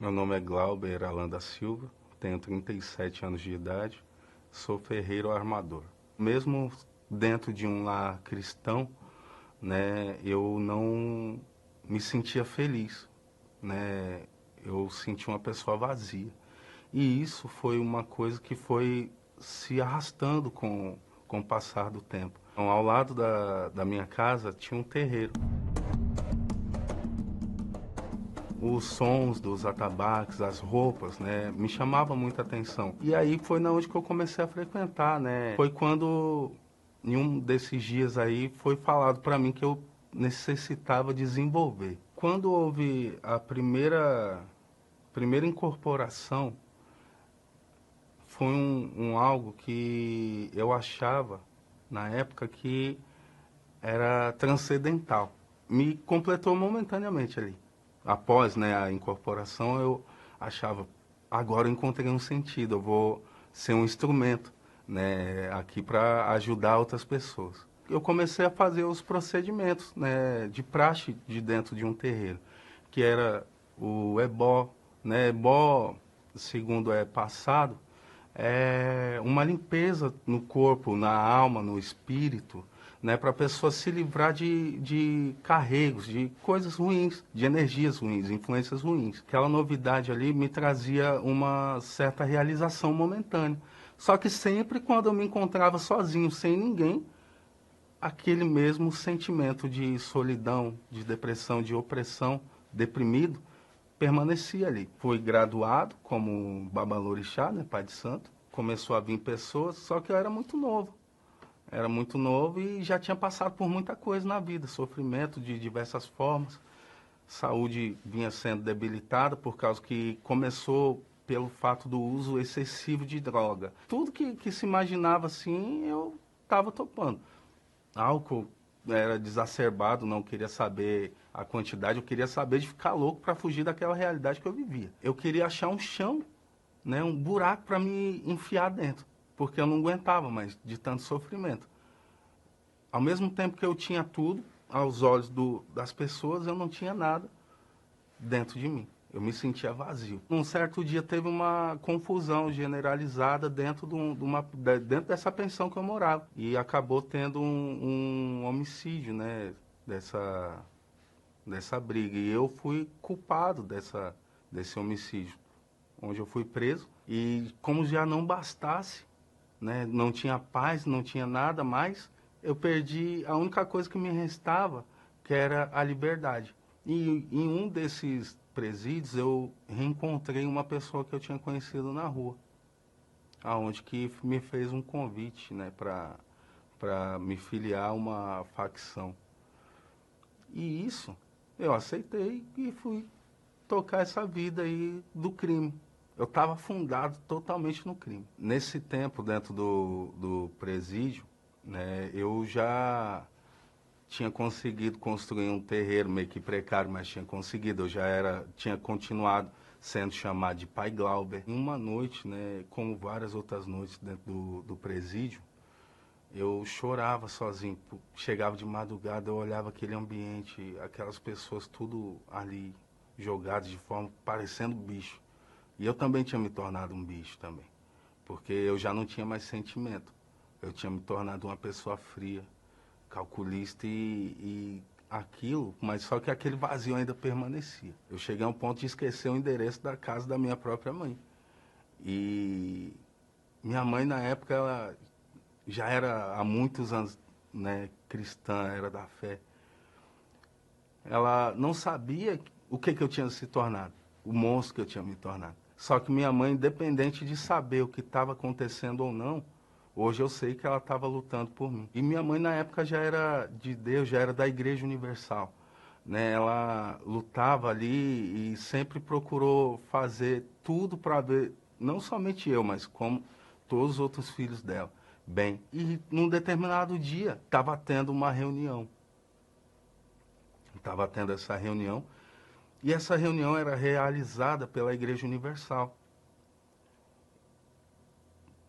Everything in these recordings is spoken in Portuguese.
Meu nome é Glauber Alan da Silva, tenho 37 anos de idade, sou ferreiro armador. Mesmo dentro de um lar cristão, né, eu não me sentia feliz, né? Eu senti uma pessoa vazia. E isso foi uma coisa que foi se arrastando com o passar do tempo. Então, ao lado da minha casa tinha um terreiro. Os sons dos atabaques, as roupas, né, me chamavam muita atenção. E aí foi na onde que eu comecei a frequentar, né? Foi quando, em um desses dias aí, foi falado para mim que eu necessitava desenvolver. Quando houve a primeira incorporação, foi um algo que eu achava, na época, que era transcendental. Me completou momentaneamente ali. Após, né, a incorporação, eu achava, agora eu encontrei um sentido, eu vou ser um instrumento, né, aqui para ajudar outras pessoas. Eu comecei a fazer os procedimentos, né, de praxe de dentro de um terreiro, que era o ebó, né, ebó, segundo é passado, é uma limpeza no corpo, na alma, no espírito, né, para a pessoa se livrar de carregos, de coisas ruins, de energias ruins, influências ruins. Aquela novidade ali me trazia uma certa realização momentânea. Só que sempre quando eu me encontrava sozinho, sem ninguém, aquele mesmo sentimento de solidão, de depressão, de opressão, deprimido, permanecia ali. Fui graduado como babalorixá, né, pai de santo. Começou a vir pessoas, só que eu era muito novo. Era muito novo e já tinha passado por muita coisa na vida, sofrimento de diversas formas. Saúde vinha sendo debilitada por causa que começou pelo fato do uso excessivo de droga. Tudo que se imaginava assim, eu estava topando. Álcool era desacerbado, não queria saber a quantidade, eu queria saber de ficar louco para fugir daquela realidade que eu vivia. Eu queria achar um chão, né, um buraco para me enfiar dentro, porque eu não aguentava mais de tanto sofrimento. Ao mesmo tempo que eu tinha tudo, aos olhos das pessoas, eu não tinha nada dentro de mim. Eu me sentia vazio. Um certo dia teve uma confusão generalizada dentro dessa pensão que eu morava. E acabou tendo um homicídio, né? Dessa briga. E eu fui culpado desse homicídio, onde eu fui preso. E como já não bastasse, né? Não tinha paz, não tinha nada mais, eu perdi a única coisa que me restava, que era a liberdade. E em um desses presídios eu reencontrei uma pessoa que eu tinha conhecido na rua, aonde que me fez um convite, né, para me filiar a uma facção. E isso eu aceitei e fui tocar essa vida aí do crime. Eu estava afundado totalmente no crime. Nesse tempo, dentro do presídio, né, eu já tinha conseguido construir um terreiro meio que precário, mas tinha conseguido. Tinha continuado sendo chamado de Pai Glauber. Em uma noite, né, como várias outras noites dentro do presídio, eu chorava sozinho. Chegava de madrugada, eu olhava aquele ambiente, aquelas pessoas tudo ali jogadas de forma parecendo bicho. E eu também tinha me tornado um bicho também, porque eu já não tinha mais sentimento. Eu tinha me tornado uma pessoa fria, calculista e aquilo, mas só que aquele vazio ainda permanecia. Eu cheguei a um ponto de esquecer o endereço da casa da minha própria mãe. E minha mãe, na época, ela já era há muitos anos, né, cristã, era da fé. Ela não sabia o que eu tinha se tornado, o monstro que eu tinha me tornado. Só que minha mãe, independente de saber o que estava acontecendo ou não, hoje eu sei que ela estava lutando por mim. E minha mãe na época já era de Deus, já era da Igreja Universal, né? Ela lutava ali e sempre procurou fazer tudo para ver, não somente eu, mas como todos os outros filhos dela, bem. E num determinado dia estava tendo uma reunião. Estava tendo essa reunião e essa reunião era realizada pela Igreja Universal,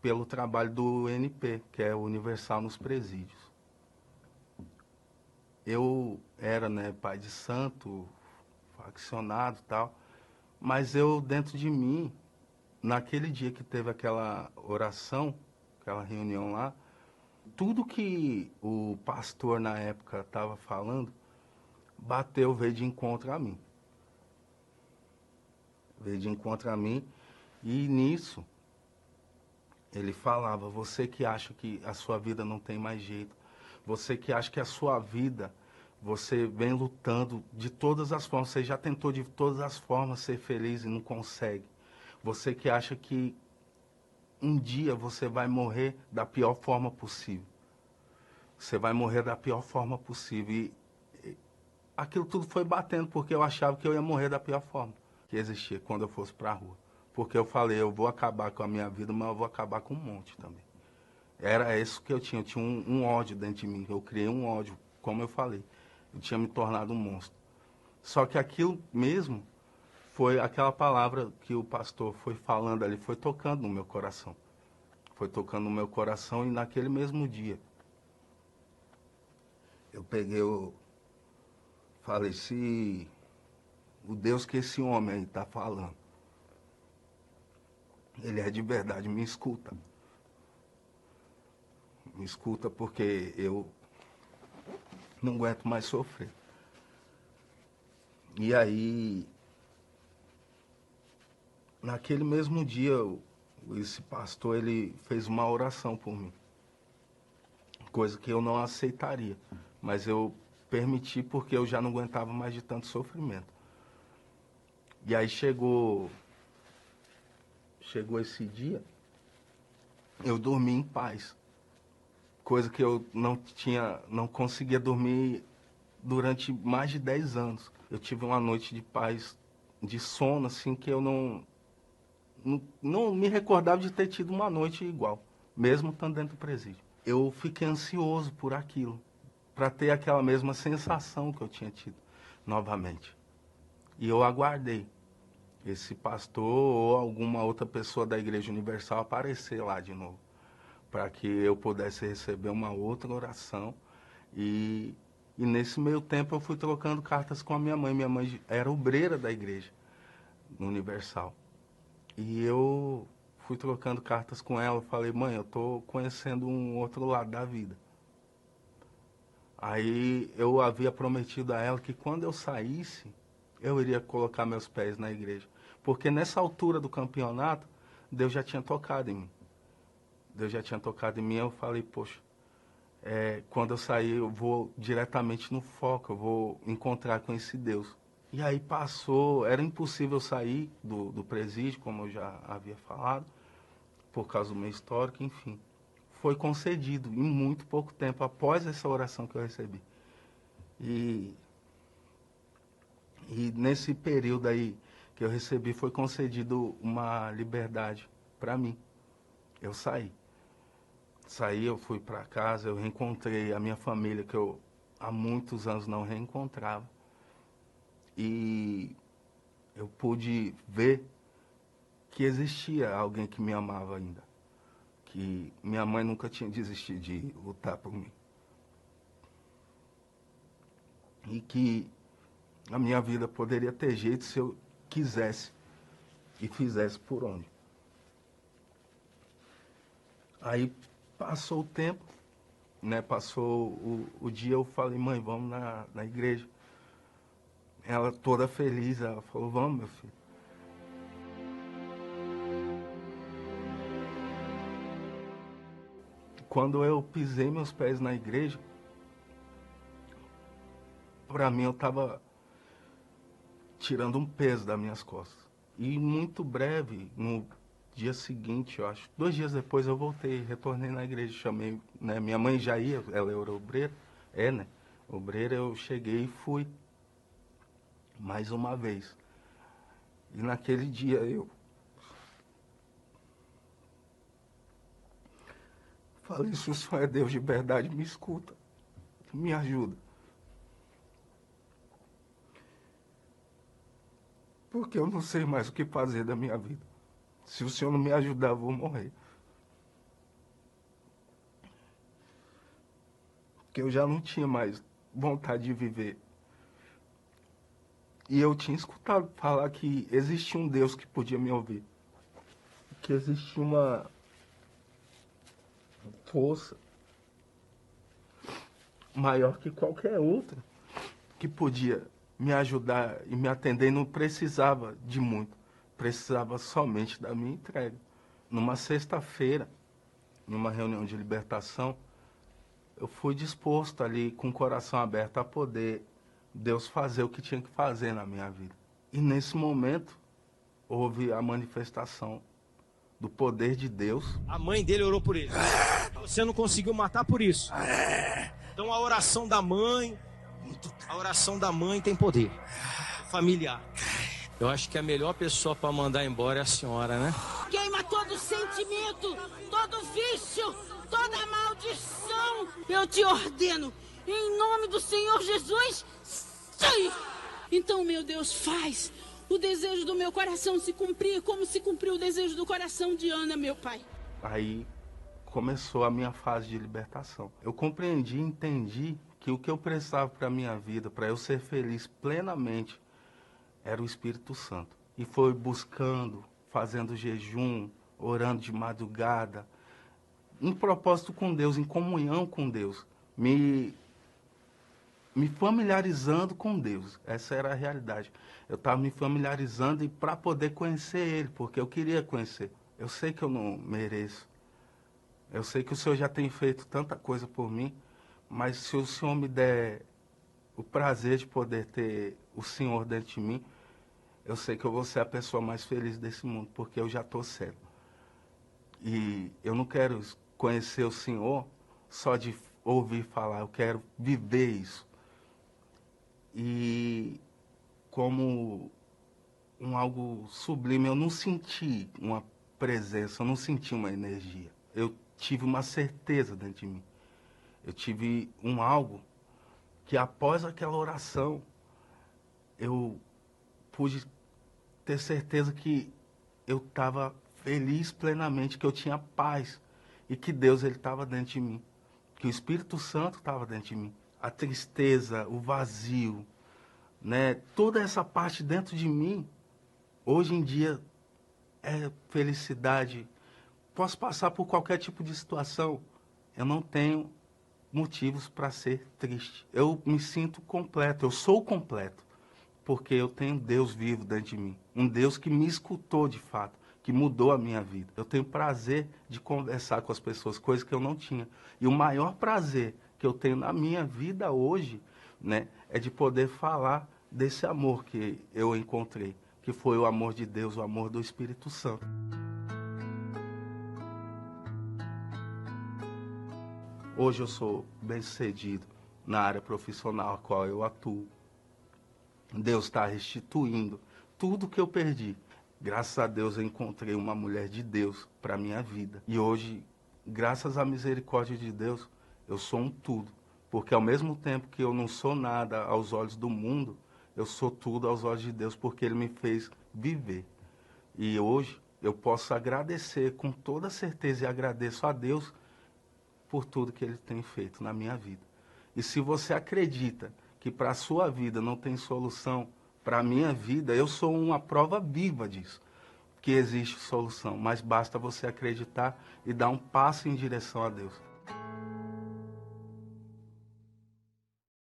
pelo trabalho do NP, que é o Universal nos Presídios. Eu era, né, pai de santo, faccionado e tal, Mas eu, dentro de mim, naquele dia que teve aquela oração, aquela reunião lá, tudo que o pastor na época estava falando, bateu, veio de encontro a mim. Veio de encontro a mim e nisso ele falava, você que acha que a sua vida não tem mais jeito, você que acha que a sua vida, você vem lutando de todas as formas, você já tentou de todas as formas ser feliz e não consegue. Você que acha que um dia você vai morrer da pior forma possível. Você vai morrer da pior forma possível. E aquilo tudo foi batendo porque eu achava que eu ia morrer da pior forma que existia quando eu fosse para a rua. Porque eu falei, eu vou acabar com a minha vida, mas eu vou acabar com um monte também. Era isso que eu tinha um ódio dentro de mim, eu criei um ódio, como eu falei. Eu tinha me tornado um monstro. Só que aquilo mesmo foi aquela palavra que o pastor foi falando ali, foi tocando no meu coração. Foi tocando no meu coração e naquele mesmo dia eu peguei, eu falei, se o Deus que esse homem aí está falando, ele é de verdade, me escuta. Me escuta porque eu não aguento mais sofrer. E aí, naquele mesmo dia, esse pastor, ele fez uma oração por mim. Coisa que eu não aceitaria. Mas eu permiti porque eu já não aguentava mais de tanto sofrimento. E aí chegou esse dia, eu dormi em paz. Coisa que eu não conseguia dormir durante mais de 10 anos. Eu tive uma noite de paz, de sono, assim, que eu não me recordava de ter tido uma noite igual, mesmo estando dentro do presídio. Eu fiquei ansioso por aquilo, para ter aquela mesma sensação que eu tinha tido novamente. E eu aguardei esse pastor ou alguma outra pessoa da Igreja Universal aparecer lá de novo, para que eu pudesse receber uma outra oração. E nesse meio tempo eu fui trocando cartas com a minha mãe. Minha mãe era obreira da Igreja Universal. E eu fui trocando cartas com ela. Eu falei, mãe, eu tô conhecendo um outro lado da vida. Aí eu havia prometido a ela que quando eu saísse, eu iria colocar meus pés na igreja. Porque nessa altura do campeonato, Deus já tinha tocado em mim. Deus já tinha tocado em mim. Eu falei, poxa, quando eu sair, eu vou diretamente no foco, eu vou encontrar com esse Deus. E aí passou, era impossível sair do presídio, como eu já havia falado, por causa do meu histórico, enfim. Foi concedido em muito pouco tempo, após essa oração que eu recebi. E, e nesse período aí que eu recebi, foi concedido uma liberdade para mim. Eu saí. Saí, eu fui para casa, eu reencontrei a minha família, que eu há muitos anos não reencontrava. E eu pude ver que existia alguém que me amava ainda. Que minha mãe nunca tinha desistido de lutar por mim. E que a minha vida poderia ter jeito se eu quisesse e fizesse por onde. Aí passou o tempo, né? Passou o dia, eu falei, mãe, vamos na igreja. Ela toda feliz, ela falou, vamos, meu filho. Quando eu pisei meus pés na igreja, para mim eu estava tirando um peso das minhas costas. E muito breve, no dia seguinte, eu acho, 2 dias depois eu voltei, retornei na igreja, chamei, né? Minha mãe já ia, ela era obreira, né? Obreira, eu cheguei e fui mais uma vez. E naquele dia eu falei, se o Senhor é Deus de verdade, me escuta, me ajuda. Porque eu não sei mais o que fazer da minha vida. Se o Senhor não me ajudar, eu vou morrer. Porque eu já não tinha mais vontade de viver. E eu tinha escutado falar que existia um Deus que podia me ouvir. Que existia uma força maior que qualquer outra que podia me ajudar e me atender e não precisava de muito. Precisava somente da minha entrega. Numa sexta-feira, numa reunião de libertação, eu fui disposto ali, com o coração aberto, a poder Deus fazer o que tinha que fazer na minha vida. E nesse momento, houve a manifestação do poder de Deus. A mãe dele orou por ele. Você não conseguiu matar por isso. Então a oração da mãe tem poder. Familiar. Eu acho que a melhor pessoa para mandar embora é a senhora, né? Queima todo sentimento, todo vício, toda maldição. Eu te ordeno, em nome do Senhor Jesus, sai! Então, meu Deus, faz o desejo do meu coração se cumprir, como se cumpriu o desejo do coração de Ana, meu pai. Aí começou a minha fase de libertação. Eu compreendi e entendi que o que eu precisava para a minha vida, para eu ser feliz plenamente, era o Espírito Santo. E foi buscando, fazendo jejum, orando de madrugada, em propósito com Deus, em comunhão com Deus, me familiarizando com Deus. Essa era a realidade. Eu estava me familiarizando e para poder conhecer Ele, porque eu queria conhecer. Eu sei que eu não mereço. Eu sei que o Senhor já tem feito tanta coisa por mim, mas se o Senhor me der o prazer de poder ter o Senhor dentro de mim, eu sei que eu vou ser a pessoa mais feliz desse mundo, porque eu já estou cego. E eu não quero conhecer o Senhor só de ouvir falar, eu quero viver isso. E como algo sublime, eu não senti uma presença, eu não senti uma energia. Eu tive uma certeza dentro de mim. Eu tive algo que após aquela oração, eu pude ter certeza que eu estava feliz plenamente, que eu tinha paz e que Deus ele estava dentro de mim, que o Espírito Santo estava dentro de mim. A tristeza, o vazio, né? Toda essa parte dentro de mim, hoje em dia, é felicidade. Posso passar por qualquer tipo de situação, eu não tenho motivos para ser triste. Eu me sinto completo, eu sou completo, porque eu tenho Deus vivo dentro de mim. Um Deus que me escutou de fato, que mudou a minha vida. Eu tenho prazer de conversar com as pessoas, coisa que eu não tinha. E o maior prazer que eu tenho na minha vida hoje, né, é de poder falar desse amor que eu encontrei, que foi o amor de Deus, o amor do Espírito Santo. Hoje eu sou bem-sucedido na área profissional a qual eu atuo. Deus está restituindo tudo que eu perdi. Graças a Deus eu encontrei uma mulher de Deus para a minha vida. E hoje, graças à misericórdia de Deus, eu sou um tudo. Porque ao mesmo tempo que eu não sou nada aos olhos do mundo, eu sou tudo aos olhos de Deus, porque Ele me fez viver. E hoje eu posso agradecer com toda certeza e agradeço a Deus por tudo que Ele tem feito na minha vida. E se você acredita que para a sua vida não tem solução, para a minha vida, eu sou uma prova viva disso, que existe solução, mas basta você acreditar e dar um passo em direção a Deus.